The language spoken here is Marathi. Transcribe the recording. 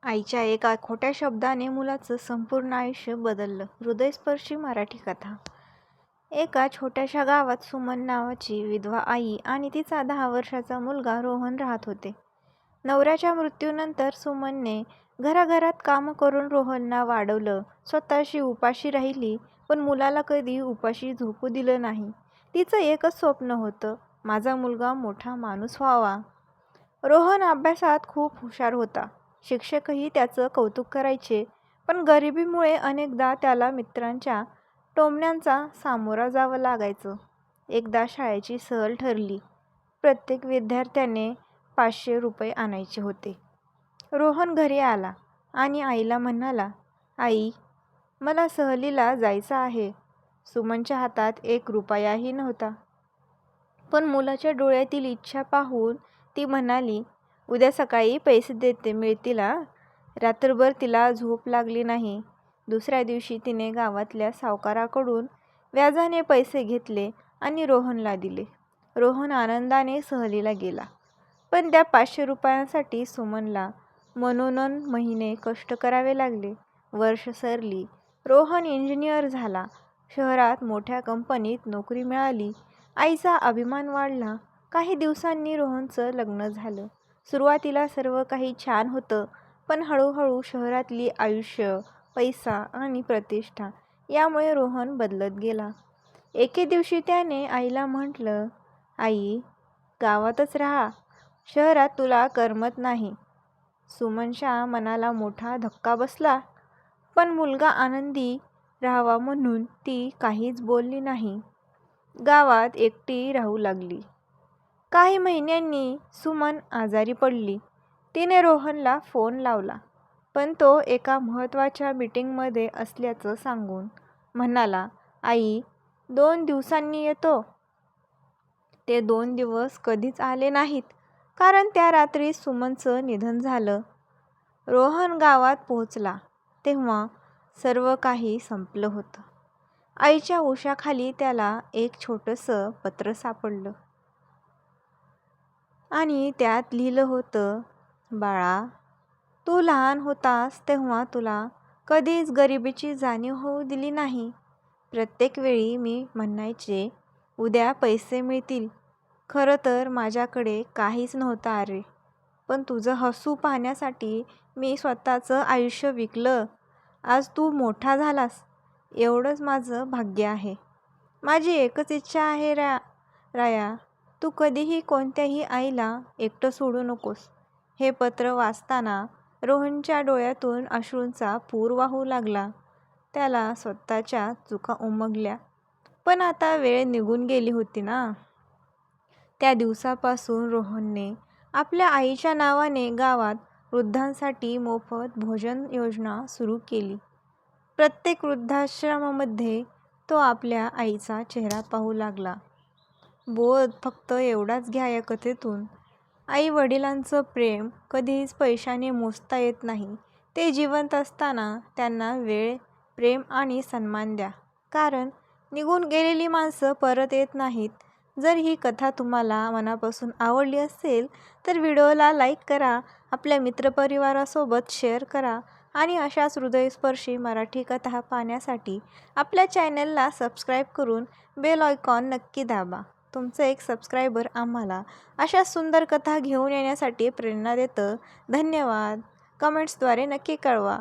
आईच्या एका खोट्या शब्दाने मुलाचं संपूर्ण आयुष्य बदललं. हृदयस्पर्शी मराठी कथा. एका छोट्याशा गावात सुमन नावाची विधवा आई आणि तिचा 10 वर्षाचा मुलगा रोहन राहत होते. नवऱ्याच्या मृत्यूनंतर सुमनने घराघरात कामं करून रोहनला वाढवलं. स्वतःशी उपाशी राहिली, पण मुलाला कधी उपाशी झोपू दिलं नाही. तिचं एकच स्वप्न होतं, माझा मुलगा मोठा माणूस व्हावा. रोहन अभ्यासात खूप हुशार होता. शिक्षकही त्याचं कौतुक करायचे, पण गरिबीमुळे अनेकदा त्याला मित्रांच्या टोमण्यांचा सामोरा जावं लागायचं. एकदा शाळेची सहल ठरली. प्रत्येक विद्यार्थ्याने 500 रुपये आणायचे होते. रोहन घरी आला आणि आईला म्हणाला, आई, मला सहलीला जायचं आहे. सुमनच्या हातात 1 रुपयाही नव्हता. पण मुलाच्या डोळ्यातील इच्छा पाहून ती म्हणाली, उद्या सकाळी पैसे मिळतील हा. रात्रभर तिला झोप लागली नाही. दुसऱ्या दिवशी तिने गावातल्या सावकाराकडून व्याजाने पैसे घेतले आणि रोहनला दिले. रोहन आनंदाने सहलीला गेला. पण त्या 500 रुपयांसाठी सुमनला मनोन महिने कष्ट करावे लागले. वर्ष सरली. रोहन इंजिनियर झाला. शहरात मोठ्या कंपनीत नोकरी मिळाली. आईचा अभिमान वाढला. काही दिवसांनी रोहनचं लग्न झालं. सुरुवातीला सर्व काही छान होतं, पण हळूहळू शहरातली आयुष्य, पैसा आणि प्रतिष्ठा यामुळे रोहन बदलत गेला. एके दिवशी त्याने आईला म्हटलं, आई, गावातच राहा, शहरात तुला करमत नाही. सुमनच्या मनाला मोठा धक्का बसला, पण मुलगा आनंदी राहावा म्हणून ती काहीच बोलली नाही. गावात एकटी राहू लागली. काही महिन्यांनी सुमन आजारी पडली. तिने रोहनला फोन लावला, पण तो एका महत्त्वाच्या मीटिंगमध्ये असल्याचं सांगून म्हणाला, आई, 2 दिवसांनी येतो. ते 2 दिवस कधीच आले नाहीत, कारण त्या रात्री सुमनचं निधन झालं. रोहन गावात पोहोचला तेव्हा सर्व काही संपलं होतं. आईच्या उशाखाली त्याला एक छोटंसं पत्र सापडलं आणि त्यात लिहिलं होतं, बाळा, तू लहान होतास तेव्हा तुला कधीच गरिबीची जाणीव होऊ दिली नाही. प्रत्येक वेळी मी म्हणायचे, उद्या पैसे मिळतील. खरं तर माझ्याकडे काहीच नव्हतं अरे. पण तुझं हसू पाहण्यासाठी मी स्वतःचं आयुष्य विकलं. आज तू मोठा झालास. एवढंच माझं भाग्य आहे. माझी एकच इच्छा आहे राया, तू कधीही कोणत्याही आईला एकटं सोडू नकोस. हे पत्र वाचताना रोहनच्या डोळ्यातून अश्रूंचा पूर वाहू लागला. त्याला स्वतःच्या चुका उमगल्या. पण आता वेळ निघून गेली होती ना. त्या दिवसापासून रोहनने आपल्या आईच्या नावाने गावात वृद्धांसाठी मोफत भोजन योजना सुरू केली. प्रत्येक वृद्धाश्रमामध्ये तो आपल्या आईचा चेहरा पाहू लागला. बोध फक्त एवढाच घ्या या कथेतून, आई वडिलांचं प्रेम कधीच पैशाने मोजता येत नाही. ते जिवंत असताना त्यांना वेळ, प्रेम आणि सन्मान द्या, कारण निघून गेलेली माणसं परत येत नाहीत. जर ही कथा तुम्हाला मनापासून आवडली असेल तर व्हिडिओला लाईक करा, आपल्या मित्रपरिवारासोबत शेअर करा आणि अशाच हृदयस्पर्शी मराठी कथा पाहण्यासाठी आपल्या चॅनलला सबस्क्राईब करून बेल आयकॉन नक्की दाबा. तुमचं एक सबस्क्रायबर आम्हाला अशा सुंदर कथा घेऊन येण्यासाठी प्रेरणा देतं. धन्यवाद. कमेंट्सद्वारे नक्की कळवा.